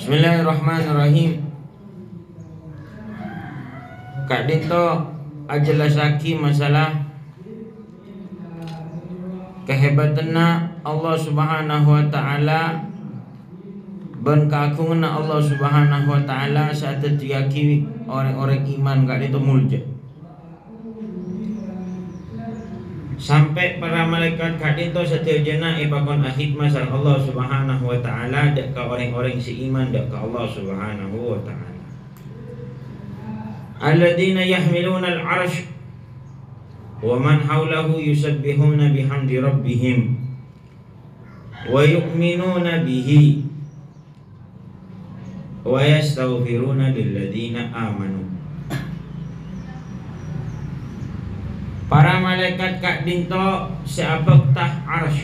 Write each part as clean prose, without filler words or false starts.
Bismillahirrahmanirrahim. Kak Dinto ajelasaki masalah kehebatanna Allah Subhanahu wa taala ben keagunganna Allah Subhanahu wa taala saat diyakini orang-orang iman Kak Dinto mulja. Sampai para malaikat Kak Dinto setiajana ipakon ahidmah sareng Allah Subhanahu wa taala dak ka orang-orang si iman dak ka Allah Subhanahu wa taala. Alladzina yahmiluna al-'arsy wa man hawlahu yusabbihuna bihamdi rabbihim wa yu'minuna bihi wa yastaghfiruna lilladzina amanu. Para malaikat Kak Dinto seabek tah arsy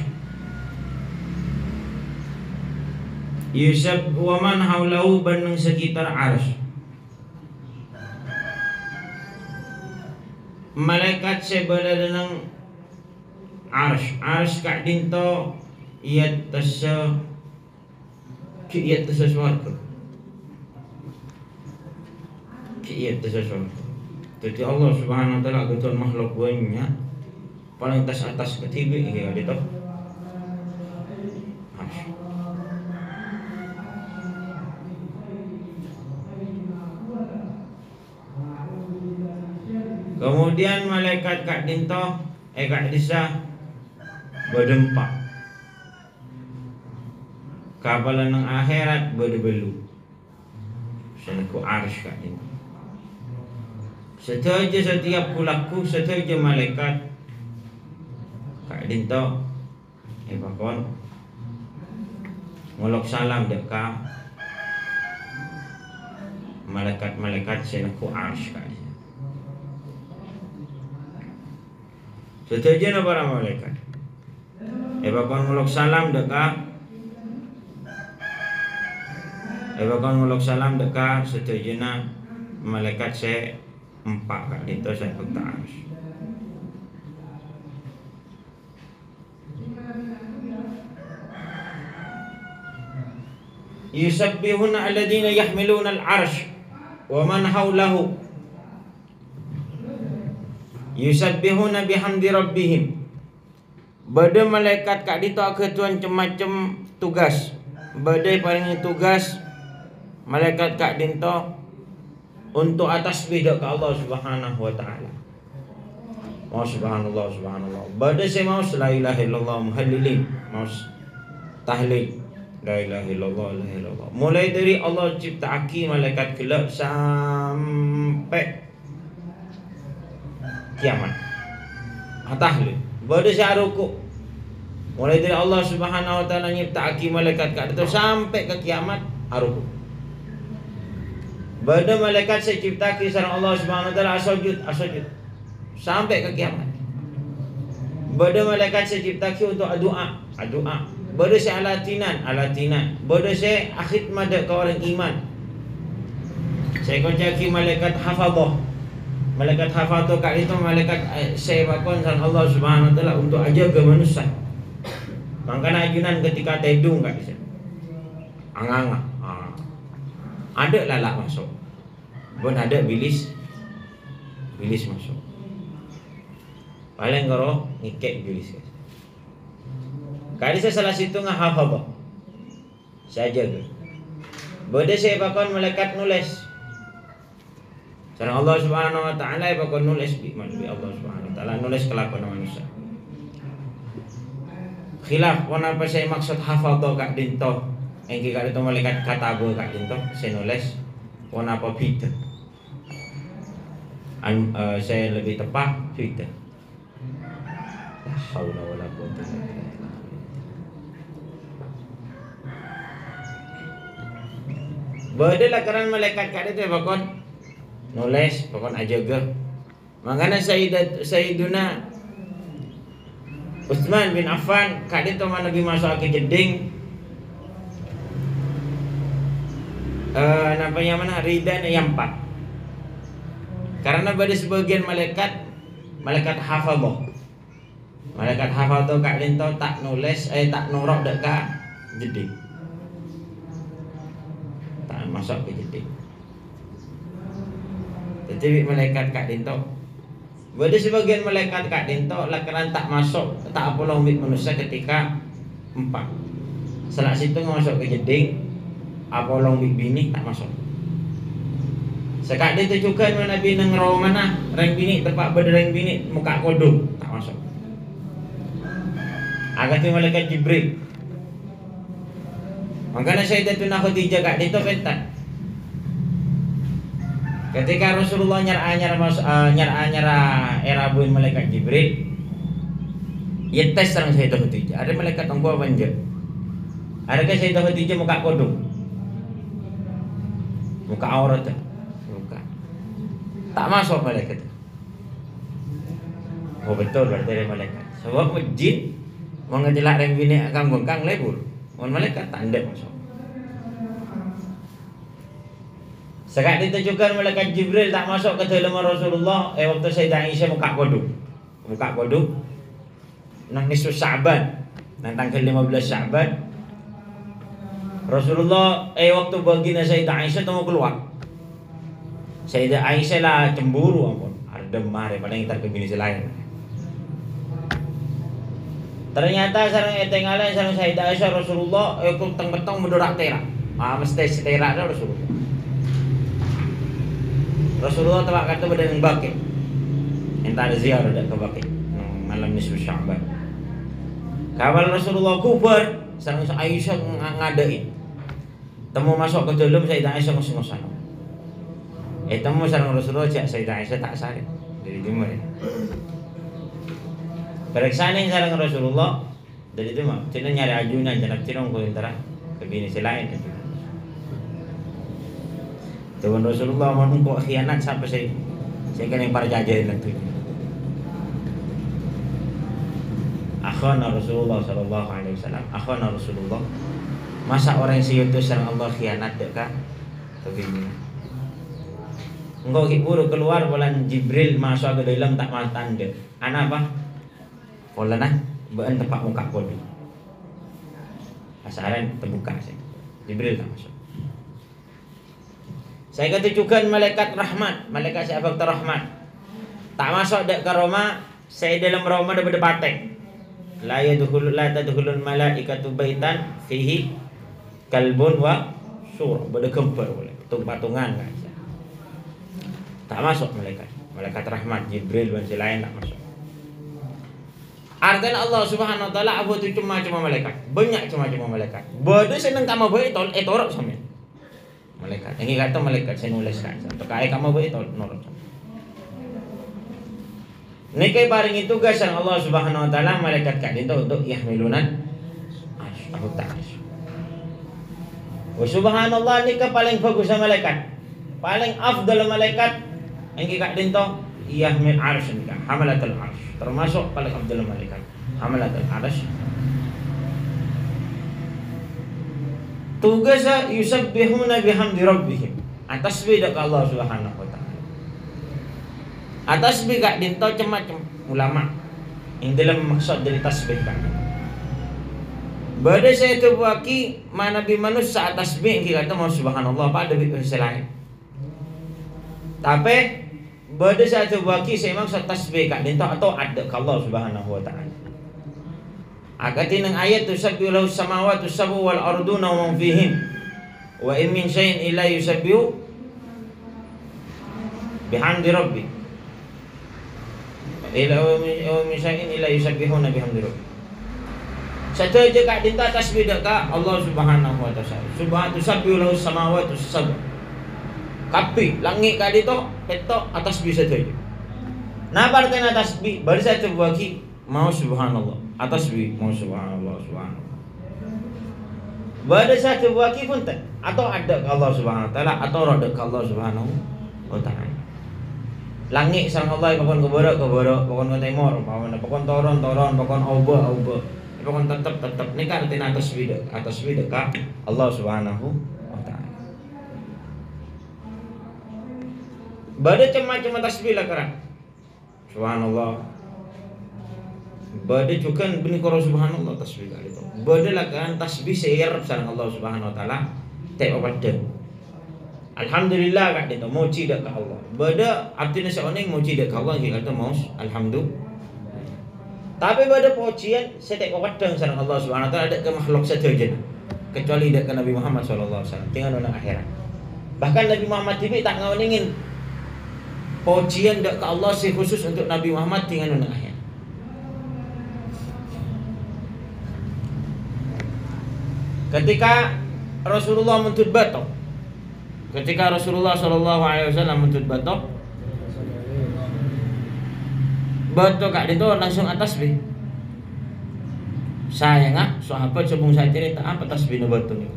Yusab wa man haulahu baneng sekitar arsy. Malaikat sebelah nang arsy. Arsy Kak Dinto iat tasa swarga. Iat tasa swarga. Jadi Allah Subhanahu wa taala ketuan makhluk banyak paling atas ketiga ya itu. Kemudian malaikat Kak Dinto Kak Disa berdempak kapalan ng akhirat berdebelu sanaku arsy Kak Dinto. Setaja setiap pulaku setaja malaikat Kak Dinto pakon ngolok salam deka malaikat senaku arsy Kak. Setaja na para malaikat pakon ngolok salam deka setaja na malaikat se empat Kak Dinto saya bertas. Yusabbihuna alladhina yahmiluna al-'arsy wa man hawlahu yusabbihuna bihamdi rabbihim. Bade malaikat Kak Dinto ketuan macam tugas. Bade paling tugas malaikat Kak Dinto untuk atas beda ke Allah Subhanahu wa taala. Mau subhanallah subhanallah. Badai saya mau la ilaha illallah muhallilin, mau tahlil la ilaha illallah la ilaha illallah. Mulai dari Allah ciptaaki malaikat kelak sampai kiamat. Tahlil. Badai saya rukuk. Mulai dari Allah Subhanahu wa taala nyiptaaki malaikat itu sampai ke kiamat rukuk. Bada malaikat saya ciptaki sareng Allah Subhanahu wa taala asujud sampai ke kiamat. Bada malaikat saya ciptaki untuk doa. Bada saya alatinan. Bada saya khidmat ke orang iman. Saya kocaki malaikat hafadzah. Malaikat hafadzah Kak itu malaikat saya bakon sareng Allah Subhanahu wa taala untuk ajaga manusia. Mangkana ajunan ketika tedung Kak bisa. Anganga. Ada lalak masuk, pun ada bilis masuk. Paling karo ngikek bilis. Kali saya salah situ ngahafadzah. Saya jaga. Bode saya bakon malaikat nulis. Sareng Allah Subhanahu wa taala bakon nulis bi Allah Subhanahu wa taala nulis kelakuan manusia. Khilaf apa saya maksud hafadzah Kak Dinto. Engki Kak Dinto malaikat kata gue Kak Dinto saya nulis warna apa beda. Saya lebih tepat beda. La haula wala quwwata illa billah. Bade lakaran malaikat Kak Dinto bakon nulis bakon ajaga. Mangana Sayyiduna Utsman bin Affan Kak Dinto manabi masuk ke jeding nampaknya mana ridha yang 4. Karena pada sebagian malaikat hafadzah. Malaikat hafadzah Kak Dinto tak nulis tak norok dek ka jeding. masuk ke jeding. Tetapi malaikat kak dinto. Bada sebagian malaikat kak dinto lakaran tak masuk tak apa ummit manusia ketika 4. Salah situ masuk ke jeding apa ummit bini tak masuk. Sekak dia tujukan Nabi nang rawa mana reng bini tepat berdereng bini muka kodok tak masuk. Agak tu malaikat Jibril. Makanya Sayyidatuna Khadijah kak dia tu pentat. Ketika Rasulullah nyara erabuin malaikat Jibril, ya tes sareng Sayyidatuna Khadijah. Ada malaikat tangguh banjir. Adakah Sayyidatuna Khadijah muka kodok? Muka aurat. Tak masuk malaikat. Oh betul berarti ada malaikat. Sebab jin mau ngejelak rem bini akan bengkang lebur. Mun malaikat tak ada masuk. Sekak ditujukan malaikat Jibril tak masuk ke dalam Rasulullah. Waktu Sayyidah Aisyah muka kodok. Nang nisfu Sya'ban, nang tanggal 15 Sya'ban. Rasulullah waktu baginda Sayyidah Aisyah temu keluar. Sayyidah Aisyah lah cemburu ampun. Ardem mare paling kita ke bini selain. Ternyata sareng etengale sareng Sayyidah Aisyah Rasulullah ikut teng-betong mendorak terak. Mesti terak dah Rasulullah. Rasulullah tebak kata berdeng bakit. Entah ada ziarah dak ke bakit. Malam nisfu Sya'ban. Kawan Rasulullah kubar sareng Aisyah ngadain. Temu masuk ke dalam Sayyidah Aisyah ngos-ngosan. Temu sareng Rasulullah jak Sayyidah Aisyah tak sare dari timur ya. Periksaan sareng Rasulullah dari timur. Cina nyari ajunan jarak cirong ko antara ke bini selain itu. Tuan Rasulullah mau kok khianat sampai saya kena para jajahin itu. Akhana Rasulullah sallallahu alaihi wasallam. Akhana Rasulullah. Masa orang yang itu sareng Allah khianat dekat ke bini. Engkau kiburu keluar bulan Jibril masuk ke dalam tak mau tanda. Anak apa? Pola nah, beun tepak muka kodo. Asaran terbuka saya. Jibril tak masuk. Saya ketujukan malaikat rahmat, malaikat sahabat rahmat. Tak masuk dek ke Roma, saya dalam Roma ada berdebatek. La tadkhulul malaikatu baitan fihi kalbun wa sur, berdekemper boleh. Patung-patungan kan. Tak masuk malaikat rahmat Jibril dan lain tak masuk. Artinya Allah Subhanahu wa taala apa tu cuma malaikat. Banyak cuma malaikat. Bodoh seneng kamu baik tol torok sama. Malaikat. Yang kata malaikat saya nuliskan. Terkait kamu baik tol norok. Nikai bareng itu guys yang Allah Subhanahu wa taala malaikat kat itu untuk yahmilunan aku tak. Wa subhanallah nikah paling bagus sama malaikat. Paling afdal malaikat yang kita dinto yahmil arsy nikah hamalatul arsy termasuk paling afdal malaikat hamalatul arsy tugasnya yusabbihuna bihamdi rabbihim atas bidak Allah Subhanahu wa taala atas bidak dinto macam ulama yang dalam maksud dari tasbih kan pada saya tu baki mana bi manusia atas tasbih kita mau subhanallah pada bi selain tapi pada satu baki saya maksud tasbih kat dinto atau ada ke Allah Subhanahu wa taala. Agati nang ayat tusabbihu lahu samawati sab'u wal arduna wa man fihin. Wa in min syai'in illa yusabbihu bihamdi rabbi. Ila wa min syai'in illa yusabbihuna bihamdi rabbi. Satu aja kat dinto tasbih dak Allah Subhanahu wa taala. Subhanahu tusabbihu lahu samawati sab'u. Kapi langit kali tu petok atas bisa tu. Nah parten atas bi baru saya bagi mau subhanallah atas bi mau subhanallah. Baru saya bagi pun tak atau ada ke Allah Subhanahu wa taala atau ada ke Allah Subhanahu wa taala. Langit sareng Allah pokon ke barat pokon ke timur pokon toron pokon auba pokon tetap ni kan artinya atas bi dekat Allah Subhanahu wa taala. Bada cuma tasbih lah kerana subhanallah. Bada juga bini koro subhanallah tasbih kali itu. Bada lah kan tasbih seirap sarang Allah Subhanahu wa taala. Tak apa dah. Alhamdulillah kat dia tu muji dak kat Allah. Beda artinya seorang muji dak kat Allah dia kata maus alhamdulillah. Tapi pada pujian saya tak kadang sareng Allah Subhanahu wa taala ada ke makhluk seterjen. Kecuali dak ke Nabi Muhammad sallallahu alaihi wasallam tinggal nang akhirat. Bahkan Nabi Muhammad TV tak ngawengin pujian dak ke Allah si khusus untuk Nabi Muhammad tinggal nang akhirat. Ketika Rasulullah menuntut batok, ketika Rasulullah sallallahu alaihi wasallam menuntut batok, batok kat itu langsung atas tasbih. Saya ngak sahabat sebelum saya cerita apa tasbih batok ni.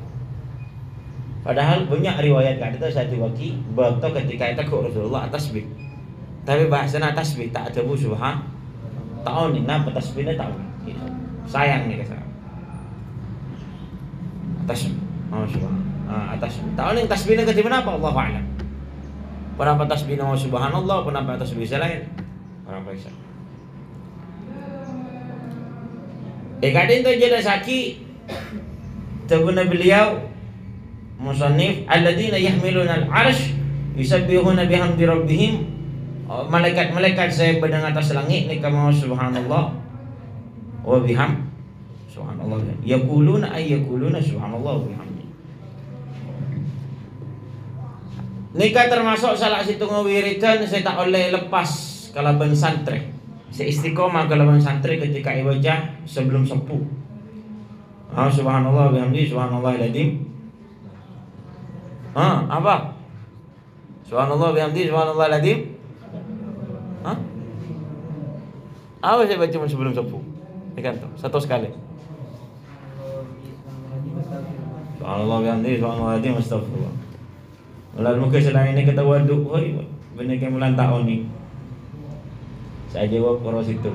Padahal banyak riwayat kat itu saya diwaki batok ketika itu ke Rasulullah atas tasbih. Tapi bahasanya tasbih tak ada bu subhan. Tahu ni napa tasbihnya tahu. Sayang ni kata. Tasbih. Oh subhanallah. Atas. Tahu ni tasbihnya ketika apa? Allahu a'lam. Kenapa tasbih nama subhanallah, kenapa tasbih selain? Orang periksa. Kadang tu jadi saki tabuna beliau musannif alladzina yahmiluna al-'arsy yusabbihuna bihamdi rabbihim. Malaikat-malaikat saya berdengar atas langit ni kama subhanallah wa biham subhanallah. Yaquluna subhanallah wa bihamdi. Nikah termasuk salah satu wiridan saya tak boleh lepas kalaban santri. Saya istiqomah kalaban santri ketika ibadah sebelum sepuh. Subhanallah bihamdi subhanallah aladzim. Apa? Subhanallah bihamdi subhanallah aladzim. Apa saya baca sebelum sepuh? Ikan tu satu sekali. Subhanallah bihamdi subhanallah aladzim astagfirullah. Lalu mungkin selain ini kita waduk, benar ke mulan tahun ni. Saya jawab orang situ.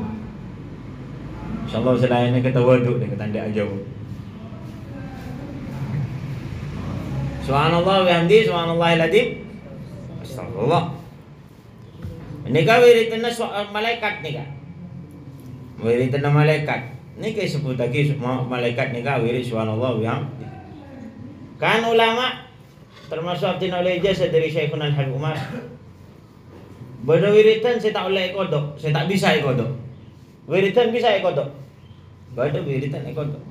InsyaAllah selain ini kita waduk dia kata anda jawab. Subhanallah bihamdi subhanallah aladzim. Astagfirullah. Ini kan wiridan malaikat ni kan. Wiridan malaikat. Ni kayak sebut lagi malaikat ni kan wirid subhanallah bihamdi. Kan ulama termasuk abdin oleh ijazah dari Syekhuna Al-Habib Umar. Berwiritan saya tak boleh kodok, saya tak bisa kodok. Wiritan bisa kodok. Bada wiritan kodok.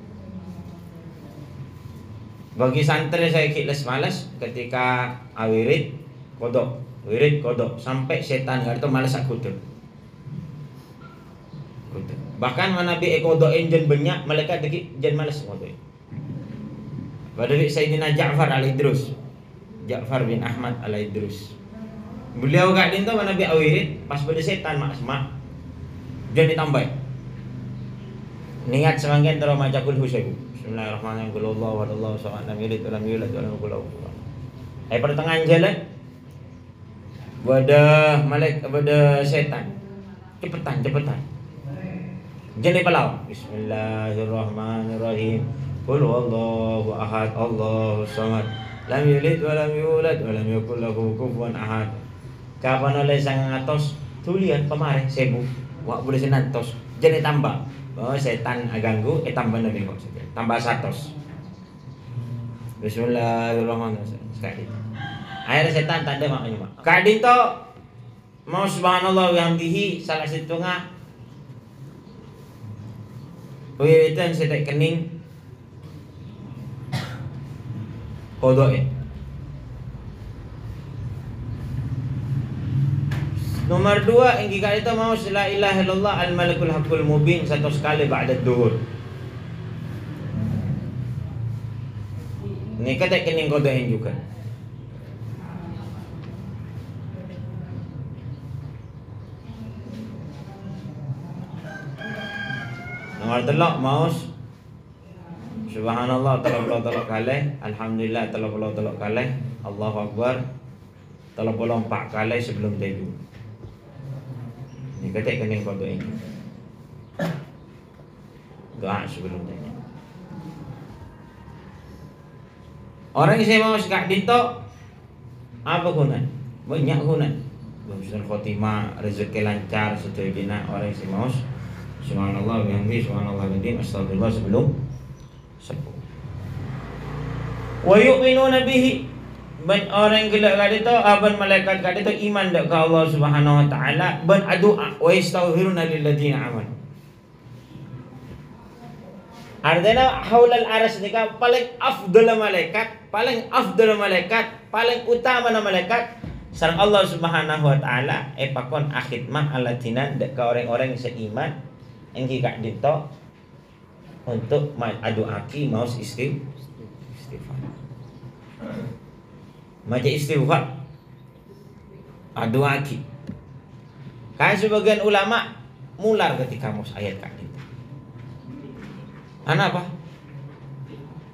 Bagi santri saya kilas malas ketika awirid kodok, wirid kodok sampai setan itu malas aku tu. Bahkan mana bi kodok enjen banyak malaikat deki jen malas kodok. Pada Sayyidina Ja'far al-Idrus. Ja'far bin Ahmad al-Idrus. Beliau kat dinto mana bi awirid pas pada setan mak semak. Jangan ditambah. Niat semangkin terus maca kul husyaibu. Bismillahirrahmanirrahim. Qul huwallahu ahad Allahu samad lam yalid wa lam yulad wa lam yakul lahu kufuwan ahad. Pertengahan jalan pada setan. Cepetan. Jangan palau. Bismillahirrahmanirrahim. Qul huwallahu ahad Allahu samad lam yalid wa lam yulad wa lam yakul lahu kufuwan ahad. Kapan oleh sang ngatos tulian kemarin sebu. Wak boleh senantos. Jadi tambah. Oh setan ganggu tambah nabi kok saja. Tambah 100. Bismillahirrahmanirrahim. Sekali. Akhirnya setan tak ada maknanya. Kadin to mau subhanallah bihamdihi salah setengah. Wiridan setek kening kodok. Nomor 2 yang kita itu mau la ilaha illallah al-malikul haqqul mubin satu sekali ba'da duhur. Ini kata kening kodokin juga. Nomor 3 mau subhanallah telok kali, alhamdulillah telok kali, Allahu akbar telok 4 kali sebelum tidur. Ini kata kening kodok ini. Doa sebelum tidur. Orang yang saya mau sekak dinto apa guna? Banyak guna. Husnul khotimah, rezeki lancar, seterusnya. Orang yang saya mau subhanallah bihamdihi subhanallah aladzim astagfirullah sebelum sepuh. Wa yu'minuna bihi Ben orang gelak kat itu, ben malaikat kat itu iman dak ke Allah Subhanahu wa taala, ben adua wa yastaghfiruna lil ladzina amanu. Artinya haulal aras ni kan paling afdal malaikat, paling utama malaikat sareng Allah Subhanahu wa taala pakon akhidmah alatinan dak ka orang-orang seiman engki kak dito untuk adu aki mau istighfar. Maca istighfar adu aki. Kan sebagian ulama mular ketika mus ayat kak dito. Apa?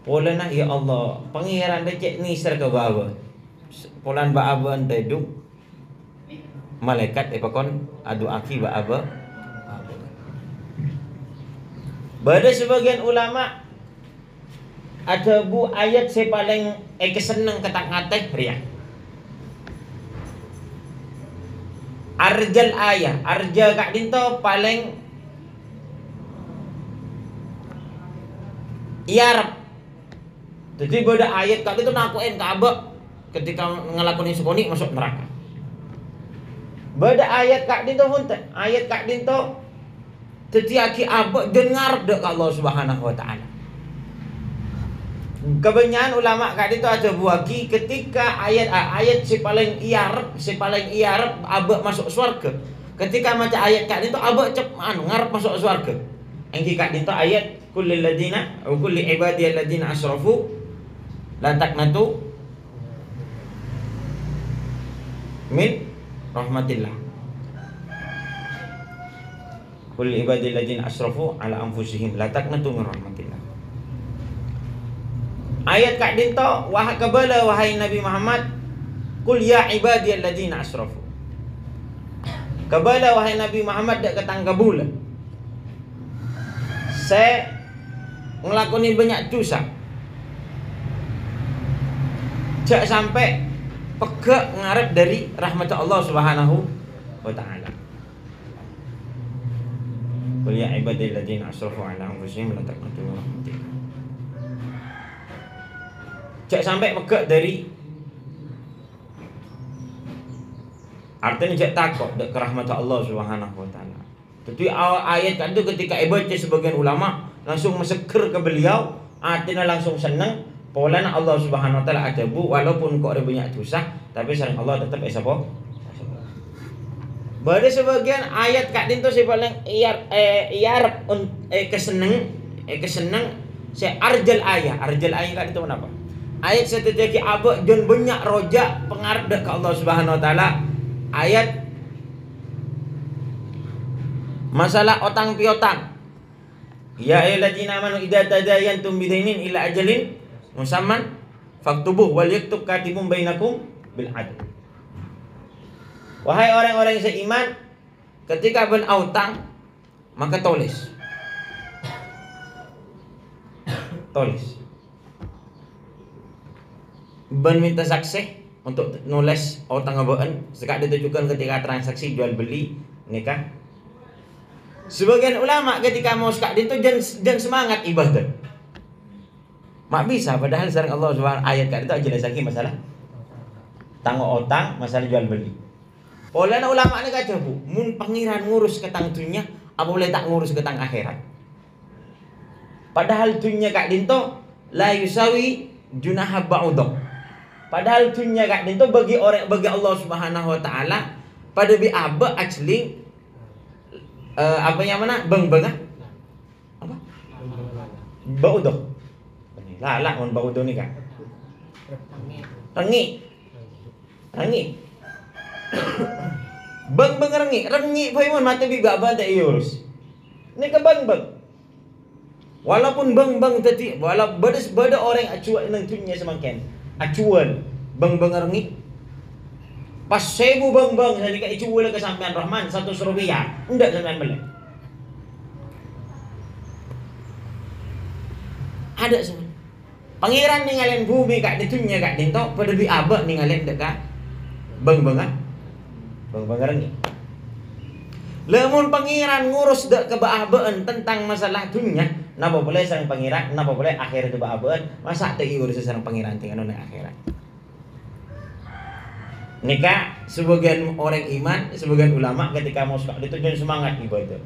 Pola na ya Allah, pangeran decek ni ser ke bawah. Polan ba aban teduk malaikat pakon adu aki ba aba. Bada sebagian ulama ada bu ayat saya paling keseneng ketak ngateh riak. Arjal ayah, arja kak dinto paling iarap. Jadi beda ayat kak itu nakuin Ka'bah ketika ngelakuin sekoni masuk neraka. Beda ayat kak dinto pun ayat kak dinto tetiaki abak dengar dek Allah Subhanahu wa taala. Kebanyakan ulama kak dinto ada buaki ketika ayat si paling iarap abak masuk surga. Ketika maca ayat kak dinto abak ngarep masuk surga. Engki kak dinto ayat kulli ladina wa kulli ibadiyal ladina asrafu la taqnatu min rahmatillah. Kulli ibadiyal ladina asrafu ala anfusihim la taqnatu min rahmatillah. Ayat kak dinto wahai Nabi Muhammad, kul ya ibadiyal ladina asrafu. Kabala wahai Nabi Muhammad dak ketang kabul. Saya ngelakoni banyak dosa. Jak sampai pegak ngarep dari rahmat Allah Subhanahu wa taala. Qul ya ibadil ladzina asrafu ala anfusihim la taqnatu min rahmatillah. Jak sampai pegak dari artinya jak takut dak ke rahmat Allah Subhanahu wa taala. Tapi ayat itu ketika baca sebagian ulama langsung meseker ke beliau, artinya langsung senang. Polana Allah Subhanahu wa taala adabu walaupun kok ada banyak dosa, tapi sareng Allah tetap sapa? Bade sebagian ayat kak dinto si paling keseneng saya arjal ayat kak dinto kenapa? Ayat seteteki abak dan banyak roja pengarep dak ke Allah Subhanahu wa taala. Ayat masalah otang piotang. Ya ayyuhalladzina amanu idza tadayantum bidainin ila ajalin musamman faktubuh wal yaktub katibun bainakum bil adl. Wahai orang-orang yang seiman, ketika ben utang maka tulis. Ben minta saksi untuk nulis utang abaan sekak ditujukan ketika transaksi jual beli nikah. Sebagian ulama ketika mau sekak itu jangan semangat ibadah. Mak bisa padahal sareng Allah Subhanahu ayat kat itu jelas lagi masalah tanggo otang, masalah jual beli. Olehna ulama ni kata bu, mun pangeran ngurus ketang dunia, apa boleh tak ngurus ketang akhirat. Padahal dunia kak dinto la yusawi junaha ba'udah. Padahal dunia kak dinto bagi Allah Subhanahu wa taala pada bi aba actually apa yang mana beng-bengah apa? Ba'udah. Lalak mun ba'udah ni kan. Rengi. Beng rengi boy mun mati bi baba tak urus. Ni ke beng. Walaupun beng tadi, wala beda orang acuan nang dunia semakin. Acuan beng rengi. Pas 1000 beng jadi ka icuan ke sampean Rahman 100 rupiah. Ndak sampean beli. Ada semua. Pangeran ninggalin bumi kak di dunia kak dinto pada bi abak ninggalin dekat beng-bengan rengi. Lamun pangeran ngurus dek kebaabaan tentang masalah dunia, napa boleh sareng pangeran, napa boleh akhirat kebaabaan, masa teu urus sareng pangeran tinggal nang akhirat. Nikah sebagian orang iman, sebagian ulama ketika mau suka itu jangan semangat ibadah.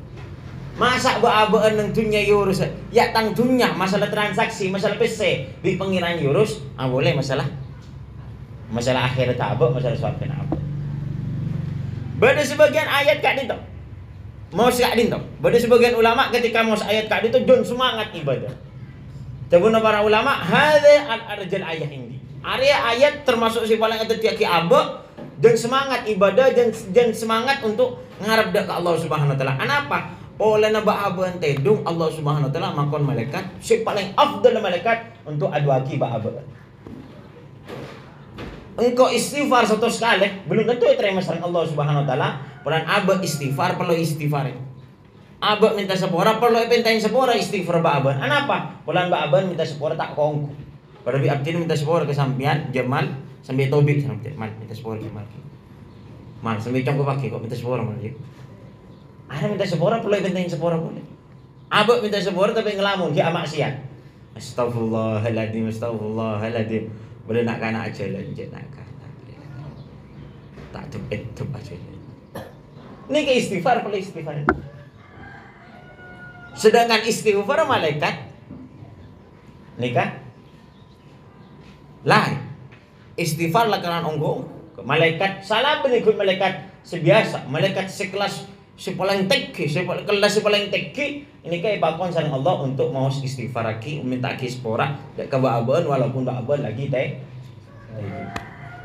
Masa abaan nang dunya urus, ya tang dunya masalah transaksi, masalah PC, di pengiran urus, boleh masalah akhirat apa, masalah suatu apa. Bada sebagian ayat kak dito, mau sekak dito. Bada sebagian ulama ketika mau ayat kak dito jangan semangat ibadah. Tabuna para ulama, hadza al-arjal ayat ini. Area ayat termasuk si paling ada tiaki abah dan semangat ibadah dan semangat untuk ngarep dak ke Allah Subhanahu wa taala. Kenapa? Oleh naba aban tedung Allah Subhanahu wa taala makon malaikat si paling afdal malaikat untuk adu aki ba aban. Engkau istighfar satu sekali belum tentu terima sareng Allah Subhanahu wa taala. Peran abah istighfar perlu istighfar. Abah minta sepora perlu pentain sepora istighfar ba aban. Kenapa? Pelan ba aban minta sepora tak kongku. Pada bi abdi minta sepora ke sampean Jamal sambil tobik sampai mal minta sepora Jamal. Mal sambil congko pakai kok minta sepora mal dia. Ada minta sepora perlu penting sepora boleh. Abah minta sepora tapi ngelamun dia maksiat. Astagfirullahaladzim. Boleh nak kana aja lanjut nak kana. Tak tup aja. Ini ke istighfar perlu istighfar. Sedangkan istighfar malaikat nikah lain istighfar lakaran onggo malaikat salah berikut malaikat sebiasa malaikat sekelas sepaling tinggi kelas sepaling tinggi ini kayak bakon sang Allah untuk mau istighfar lagi minta kispora dak kebaban walaupun baban lagi teh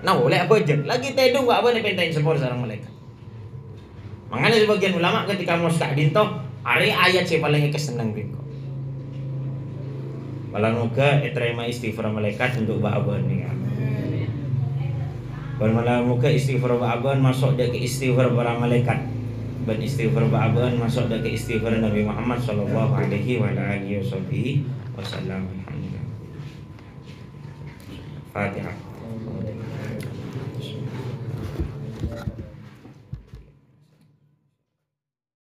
nah boleh apa aja lagi teh dong baban pentain sepor sareng malaikat makanya sebagian ulama ketika mau sak dinto ari ayat si paling keseneng bingko malah muka terima istighfar malaikat untuk ba'aban ya. Malah muka istighfar ba'aban masuk dia ke istighfar para malaikat. Dan istighfar ba'aban masuk dia ke istighfar Nabi Muhammad sallallahu alaihi wa alihi wasallam. Fatihah.